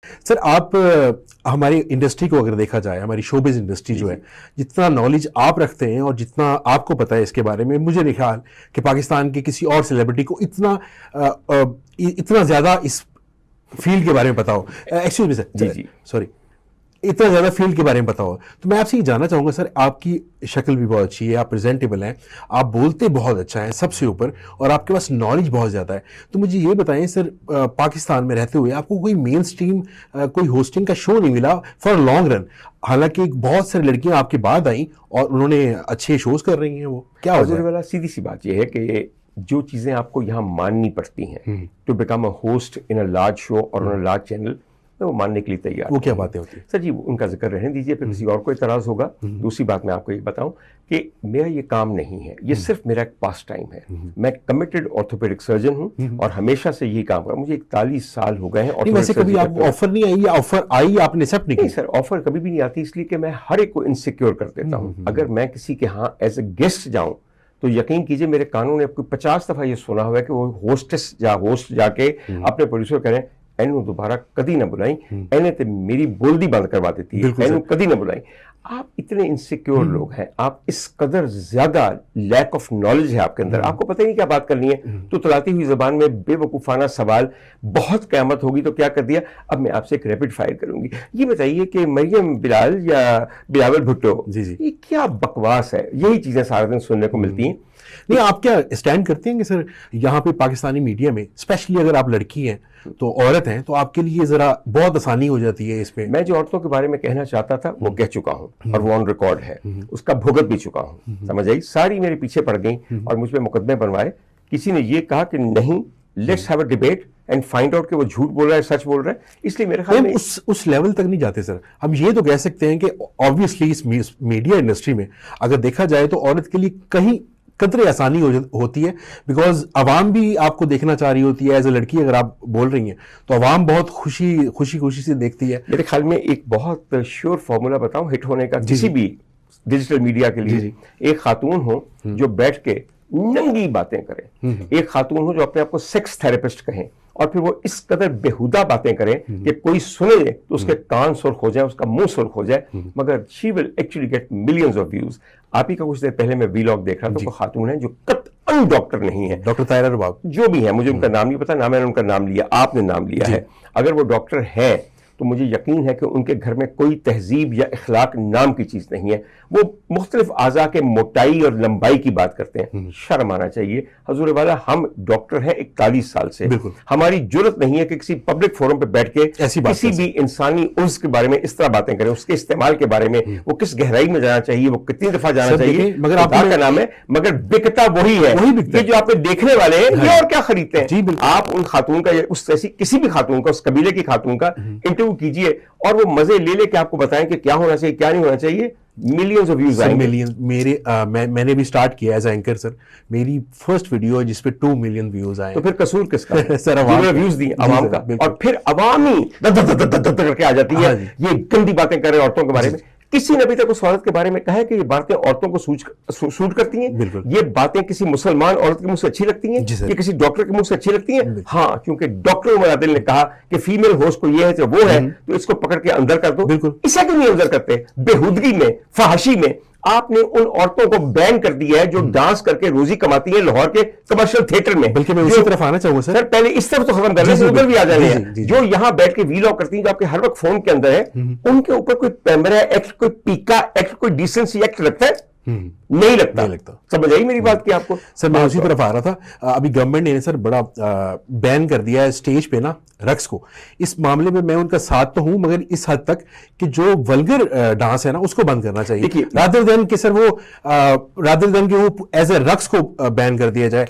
Sir आप हमारी industry को अगर देखा जाए, हमारी शोबिज इंडस्ट्री जो है, जितना नॉलेज आप रखते हैं और जितना आपको पता है इसके बारे में, मुझे नहीं ख्याल कि पाकिस्तान के किसी और सेलिब्रिटी को इतना ज्यादा इस फील्ड के बारे में पता हो। एक्सक्यूज मी सर, जी जी सॉरी, इतना ज्यादा फील्ड के बारे में पता हो। तो मैं आपसे ये जानना चाहूंगा सर, आपकी शक्ल भी बहुत अच्छी है, आप प्रेजेंटेबल हैं, आप बोलते बहुत अच्छा है सबसे ऊपर, और आपके पास नॉलेज बहुत ज्यादा है। तो मुझे ये बताएं सर, पाकिस्तान में रहते हुए आपको कोई मेन स्ट्रीम कोई होस्टिंग का शो नहीं मिला फॉर लॉन्ग रन? हालांकि बहुत सारी लड़कियां आपके बाद आई और उन्होंने अच्छे शोज कर रही हैं, वो क्या हो वाला सीधी सी बात यह है कि जो चीजें आपको यहाँ माननी पड़ती हैं to become a host in a large show और ऑन अ लार्ज चैनल, वो मानने के लिए तैयार। वो क्या बातें होती है सर जी? उनका जिक्र रहने दीजिए, फिर किसी और को इतराज होगा। दूसरी बात मैं आपको ये बताऊं कि मेरा ये काम नहीं है, ये सिर्फ मेरा एक पास टाइम है। मैं कमिटेड ऑर्थोपेडिक सर्जन हूं और हमेशा से यही काम कर, मुझे 41 साल हो गए हैं। वैसे कभी आपको ऑफर नहीं आई या ऑफर आई आपने एक्सेप्ट नहीं की? सर, ऑफर कभी भी नहीं आती, इसलिए कि मैं हर एक को इनसिक्योर कर देता हूं। अगर मैं किसी के यहाँ एज ए गेस्ट जाऊं तो यकीन कीजिए मेरे कानून ने 50 दफा ये सुना हुआ है कि वो होस्टेस या होस्ट जाके अपने प्रोड्यूसर करें एनू दोबारा कदी ना बुलाई, एने ते मेरी बोलती बंद करवा देती है, एनू कदी ना बुलाई। आप इतने इनसिक्योर लोग हैं, आप इस कदर ज्यादा लैक ऑफ नॉलेज है आपके अंदर, आपको पता ही नहीं क्या बात करनी है। तो तलाती हुई जबान में बेवकूफाना सवाल, बहुत क़यामत होगी तो क्या कर दिया। अब मैं आपसे एक रैपिड फायर करूंगी। ये बताइए कि मरियम बिलाल या बिलावल भुट्टो, ये क्या बकवास है? यही चीजें सारा दिन सुनने को मिलती हैं। नहीं, आप क्या स्टैंड करते हैं कि सर यहाँ पे पाकिस्तानी मीडिया में, स्पेशली अगर आप लड़की हैं तो औरत हैं, तो आपके लिए जरा बहुत आसानी हो जाती है इस पे? मैं जो औरतों के बारे में कहना चाहता था वो कह चुका हूं और वो ऑन रिकॉर्ड है, उसका भुगत भी चुका हूं। समझ आई? सारी मेरे पीछे पड़ गई और मुझ पे मुकदमे बनवाए। किसी ने ये कहा कि नहीं, let's have a debate and find out कि वो झूठ बोल रहा है सच बोल रहा है। इसलिए मेरे ख्याल में उस लेवल तक नहीं जाते सर। हम ये तो कह सकते हैं कि ऑब्वियसली इस मीडिया इंडस्ट्री में अगर देखा जाए तो औरत के लिए कहीं कतरे आसानी होती है, बिकॉज अवाम भी आपको देखना चाह रही होती है। एज ए लड़की अगर आप बोल रही हैं तो अवाम बहुत खुशी से देखती है। मेरे ख्याल में एक बहुत श्योर फॉर्मूला बताऊं हिट होने का किसी भी डिजिटल मीडिया के लिए। एक खातून हो जो बैठ के नंगी बातें करे, एक खातून हो जो अपने आप को सेक्स थेरेपिस्ट कहें, और फिर वो इस कदर बेहुदा बातें करें कि कोई सुने तो उसके कान सुर्ख हो जाए, उसका मुंह सुर्ख हो जाए, मगर she will actually get millions of views. आप ही का कुछ देर पहले मैं वीलॉग देख रहा था, तो खातून है जो कतई डॉक्टर नहीं है, डॉक्टर तायरा रबाब जो भी है, मुझे उनका नाम नहीं पता, ना मैंने उनका नाम लिया, आपने नाम लिया है। अगर वो डॉक्टर है तो मुझे यकीन है कि उनके घर में कोई तहजीब या इखलाक नाम की चीज नहीं है। वो मुख्तलिफ आज़ा के मोटाई और लंबाई की बात करते हैं। शर्म आना चाहिए हजूर वाला। हम डॉक्टर हैं 41 साल से, हमारी जरूरत नहीं है कि किसी पब्लिक फोरम पे बैठ के किसी भी इंसानी उर्स के बारे में इस तरह बातें करें, उसके इस्तेमाल के बारे में, वो किस गहराई में जाना चाहिए, वो कितनी दफा जाना चाहिए, मगर आपका नाम है, मगर बिकता वही है। ये जो आपने देखने वाले हैं ये और क्या खरीदते हैं? आप उन खातून का, उस ऐसी किसी भी खातून का, उस कबीले की खातून का इंटरव्यू कीजिए और वो मजे ले लेके आपको बताएं कि क्या होना चाहिए क्या नहीं होना चाहिए। मिलियंस ऑफ व्यूज आएंगे। मैंने भी स्टार्ट किया एज एंकर सर। मेरी फर्स्ट वीडियो है जिसपे 2 मिलियन व्यूज आए। तो फिर कसूर किसका? सर व्यूज दिए अवाम का, और फिर अवाम ही करके आ जाती है। ये गंदी बातें कर रहे औरतों के बारे में। किसी ने अभी तक उस औरत के बारे में कहा है कि ये बातें औरतों को सूट करती हैं? ये बातें किसी मुसलमान औरत के मुंह से अच्छी लगती हैं? ये किसी डॉक्टर के मुंह से अच्छी लगती हैं? हाँ, क्योंकि डॉक्टर उमर आदिल ने कहा कि फीमेल होस्ट को ये है तो वो है, तो इसको पकड़ के अंदर कर दो। इसे क्यों नहीं अंदर करते? बेहुदगी में, फहाशी में आपने उन औरतों को बैन कर दिया है जो डांस करके रोजी कमाती है लाहौर के कमर्शियल थिएटर में। बल्कि मैं उसी तरफ आना चाहूंगा सर। पहले इस तरफ तो खत्म कर लें, उधर भी आ जाएंगे। जो यहाँ बैठ के वीलॉग करती हैं, जो आपके हर वक्त फोन के अंदर है, उनके ऊपर कोई कैमरा एक्ट, कोई पीका एक्ट, कोई डिसेंसी एक्ट लगता है? नहीं लगता। समझ आई मेरी बात की आपको? सर मैं उसी तरफ आ रहा था। अभी गवर्नमेंट ने सर बड़ा बैन कर दिया है स्टेज पे ना रक्स को। इस मामले में मैं उनका साथ तो हूं, मगर इस हद तक कि जो वल्गर डांस है ना उसको बंद करना चाहिए, रादर देन कि सर वो एज ए रक्स को बैन कर दिया जाए।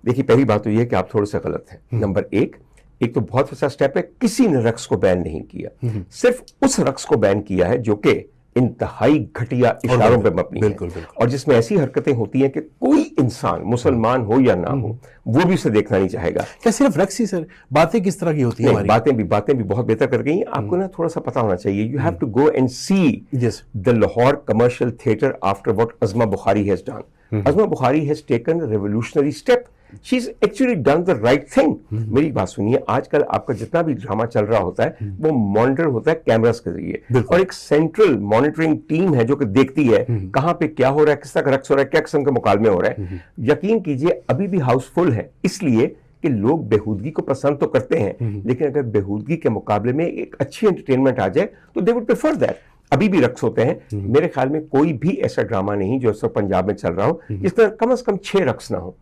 देखिए, पहली बात तो ये है कि आप थोड़े से गलत हैं। नंबर एक तो बहुत अच्छा स्टेप है, किसी ने रक्स को बैन नहीं किया, सिर्फ उस रक्स को बैन किया है जो कि इंतहाई घटिया इशारों पे मबनी है, और जिसमें ऐसी हरकतें होती हैं कि कोई इंसान मुसलमान हो या ना हो वो भी उसे देखना नहीं चाहेगा। क्या सिर्फ रक्स ही सर? बातें किस तरह की होती हैं? बातें भी बहुत बेहतर कर गई हैं। आपको ना थोड़ा सा पता होना चाहिए। You have to go and see the Lahore commercial theatre after what Azma Bukhari has done. Azma Bukhari has taken revolutionary step, she is actually done the right thing. मेरी बात सुनिए, आजकल आपका जितना भी ड्रामा चल रहा होता है वो मॉनिटर होता है कैमरास के जरिए, और एक सेंट्रल मॉनिटरिंग टीम है जो कि देखती है कहां पे क्या हो रहा है, किस तरह रक्स हो रहा है, क्या किस्म के मुकालमे हो रहे हैं। यकीन कीजिए अभी भी हाउसफुल है, इसलिए कि लोग बेहूदगी को पसंद तो करते हैं, लेकिन अगर बेहूदगी के मुकाबले में एक अच्छी एंटरटेनमेंट आ जाए तो दे वुड प्रेफर दैट। अभी भी रक्स होते हैं। मेरे ख्याल में कोई भी ऐसा ड्रामा नहीं जो इस वक्त पंजाब में चल रहा हो जिसमें कम से कम 6 रक्स ना हो।